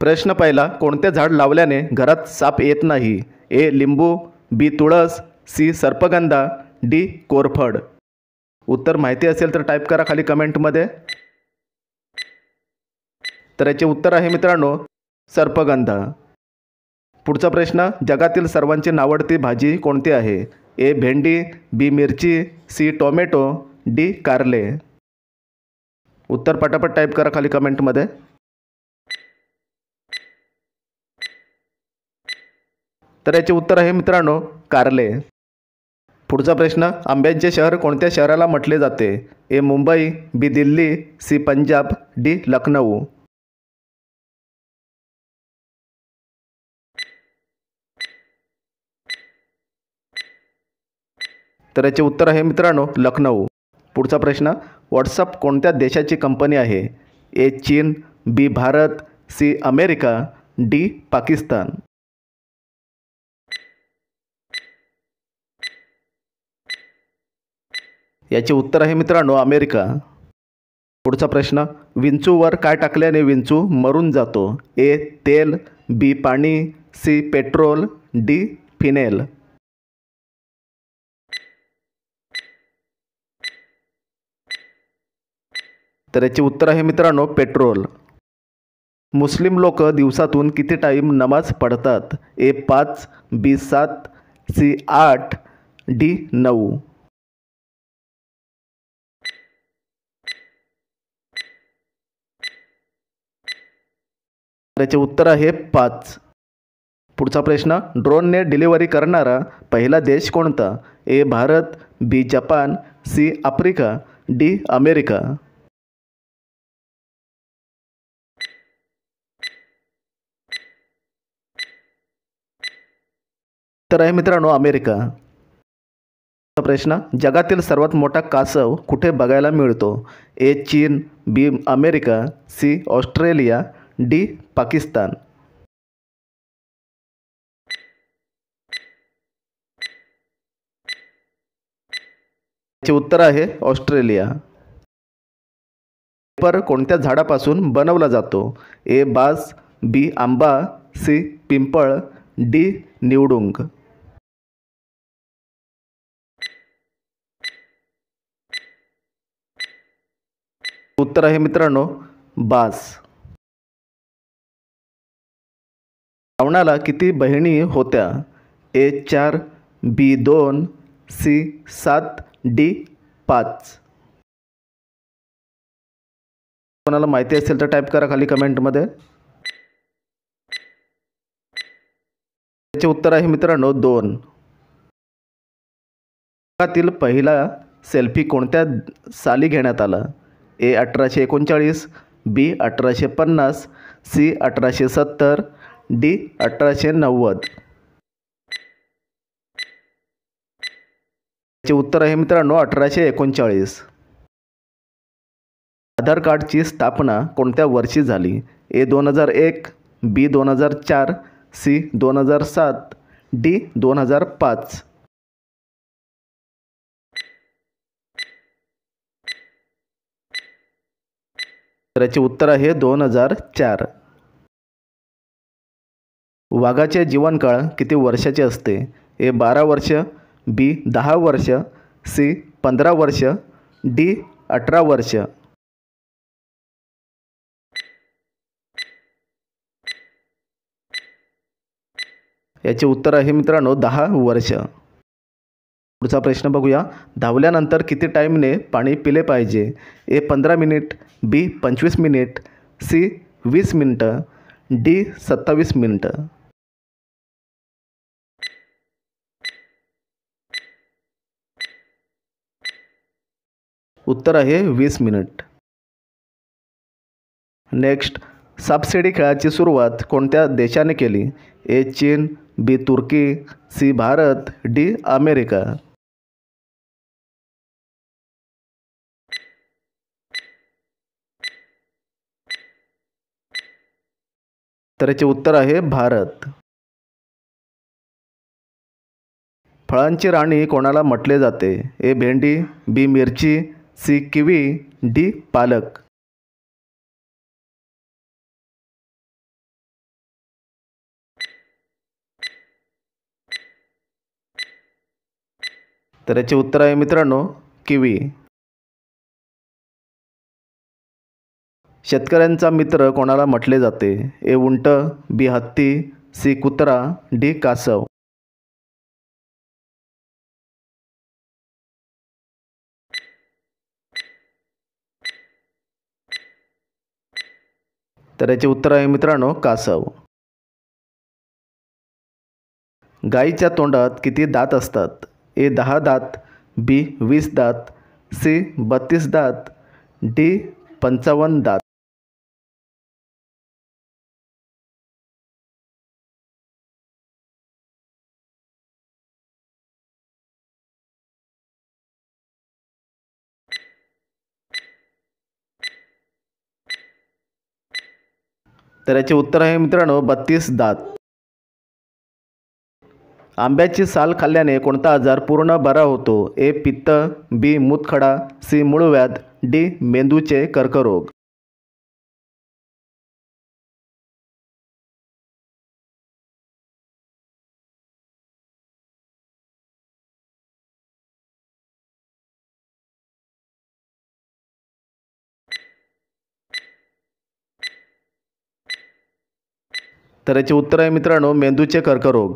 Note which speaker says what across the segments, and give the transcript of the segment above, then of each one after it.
Speaker 1: प्रश्न पहिला, कोणते झाड लावल्याने घरात साप येत नाही? ए लिंबू, बी तुळस, सी सर्पगंधा, डी कोरफड. उत्तर माहिती असेल तर टाईप करा खाली कमेंटमध्ये. तर याचे उत्तर आहे मित्रांनो सर्पगंधा. पुढचा प्रश्न, जगातील सर्वांची नावडती भाजी कोणती आहे? ए भेंडी, बी मिरची, सी टोमॅटो, डी कारले. उत्तर पटापट टाईप करा खाली कमेंटमध्ये. तर याचे उत्तर आहे मित्रांनो कारले. पुढचा प्रश्न, आंब्यांचे शहर कोणत्या शहराला म्हटले जाते? ए मुंबई, बी दिल्ली, सी पंजाब, डी लखनऊ. तर याचे उत्तर आहे मित्रांनो लखनऊ. पुढचा प्रश्न, व्हॉट्सअप कोणत्या देशाची कंपनी आहे? ए चीन, B Bharat, C America, D Pakistan. याचे उत्तर आहे मित्रांनो अमेरिका. पुढचा प्रश्न, विंचूवर काय टाकल्याने विंचू मरून जातो? ए तेल, बी पाणी, सी पेट्रोल, डी फिनेल. तर याचे उत्तर आहे मित्रांनो पेट्रोल. मुस्लिम लोक दिवसातून किती टाईम नमाज पढतात? ए 5, बी 7, सी 8, डी 9. याचे उत्तर आहे 5. पुढचा प्रश्न, ड्रोनने डिलिव्हरी करणारा पहिला देश कोणता? A Bharat, B Japan, C Africa, D America. तर आहे मित्रांनो अमेरिका. प्रश्न, जगातील सर्वात मोठा कासव कुठे बघायला मिळतो? ए चीन, B America, C Australia, D Pakistan. याचे उत्तर आहे ऑस्ट्रेलिया. पेपर कोणत्या झाडापासून बनवला जातो? ए बास, बी आंबा, सी पिंपळ, डी निवडुंग. उत्तर आहे मित्रांनो बास. रावणाला किती बहिणी होत्या? ए 4, बी 2, सी 7, डी 5. कोणाला माहिती असेल तर टाईप करा खाली कमेंटमध्ये. त्याचे उत्तर आहे मित्रांनो 2. जगातील पहिला सेल्फी कोणत्या साली घेण्यात आला? ए 1839, बी 1850, सी 1870, डी 1890. याचे उत्तर आहे मित्रांनो 1839. आधार कार्डची स्थापना कोणत्या वर्षी झाली? ए 2001, बी 2004, सी 2007, डी 2005. तर याचे उत्तर आहे 2004. वाघाचे जीवनकाळ किती वर्षाचे असते? ए 12 वर्ष, बी 10 वर्ष, सी 15 वर्ष, डी 18 वर्ष. याचे उत्तर आहे मित्रांनो 10 वर्ष. पुढचा प्रश्न बघूया, धावल्यानंतर किती टाईमने पाणी पिले पाहिजे? ए 15 मिनिट, बी 25 मिनिट, सी 20 मिनिटं, डी 27 मिनिटं. उत्तर आहे 20 मिनिट. नेक्स्ट, सापशिडी खेळाची सुरुवात कोणत्या देशाने केली? ए चीन, बी तुर्की, सी भारत, डी अमेरिका. तर याचे उत्तर आहे भारत. फळांची राणी कोणाला म्हटले जाते? ए भेंडी, बी मिरची, सी किवी, डी पालक. तर याचे उत्तर आहे मित्रांनो किवी. शेतकऱ्यांचा मित्र कोणाला म्हटले जाते? ए उंट, बी हत्ती, सी कुत्रा, डी कासव. तर याचे उत्तर आहे मित्रांनो कासव. गाईच्या तोंडात किती दात असतात? ए 10 दात, बी 20 दात, सी 32 दात, डी 55 दात. तर याचे उत्तर आहे मित्रांनो 32 दात. आंब्याची साल खाल्ल्याने कोणता आजार पूर्ण बरा होतो? ए पित्त, बी मूतखडा, सी मूळव्याध, डी मेंदूचे कर्करोग. तर याचे उत्तर आहे मित्रांनो मेंदूचे कर्करोग.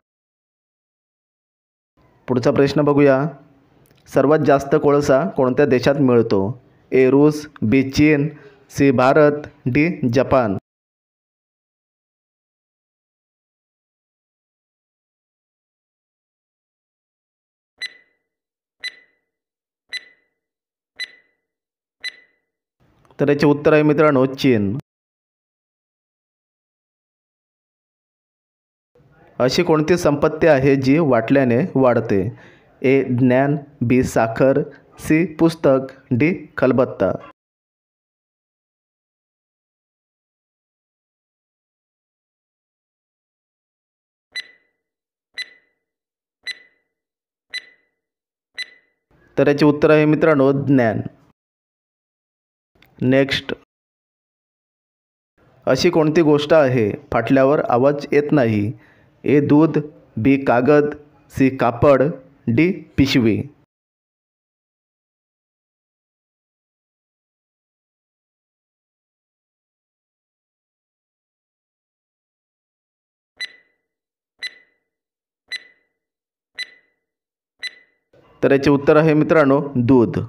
Speaker 1: पुढचा प्रश्न बघूया. सर्वात जास्त कोळसा कोणत्या देशात मिळतो? ए रूस, बी चीन, सी भारत, डी जपान. तर याचे उत्तर आहे मित्रांनो चीन. अशी कोणती संपत्ती आहे जी वाटल्याने वाढते? ए ज्ञान, बी साखर, सी पुस्तक, डी खलबत्ता. तर याचे उत्तर आहे मित्रांनो ज्ञान. नेक्स्ट. अशी कोणती गोष्ट आहे फाटल्यावर आवाज येत नाही? ए दूध, बी कागद, सी कापड, डी पिशवी. तर याचे उत्तर आहे मित्रांनो दूध.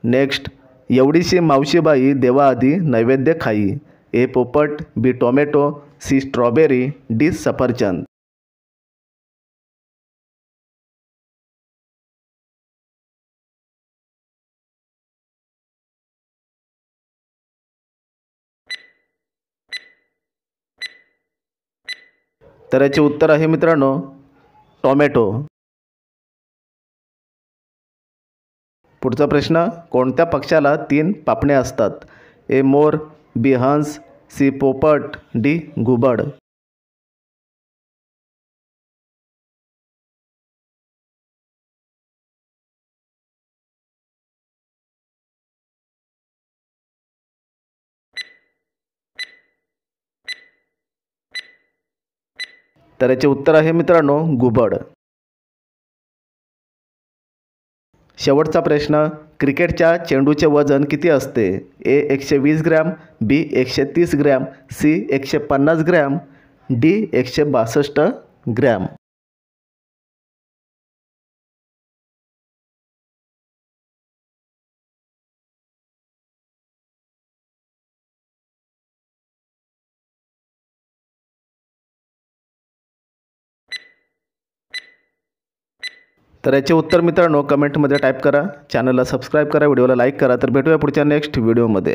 Speaker 1: नेक्स्ट. एवढीशी मावशीबाई देवाआधी नैवेद्य खाई? ए पोपट, बी टोमॅटो, सी स्ट्रॉबेरी, डी सफरचंद. तर याचे उत्तर आहे मित्रांनो टोमॅटो. पुढचा प्रश्न. कोणत्या पक्ष्याला 3 पापण्या असतात? ए मोर, बी हंस, सी पोपट, डी घुबड. तर याचे उत्तर आहे मित्रांनो घुबड. शेवटचा प्रश्न. क्रिकेटच्या चेंडूचे वजन किती असते? A 120 gram, B 130 gram, C 150 gram, D 162 gram. तर याचे उत्तर मित्रांनो कमेंटमध्ये टाईप करा. चॅनलला सबस्क्राईब करा, व्हिडिओला लाईक करा. तर भेटूया पुढच्या नेक्स्ट व्हिडिओमध्ये.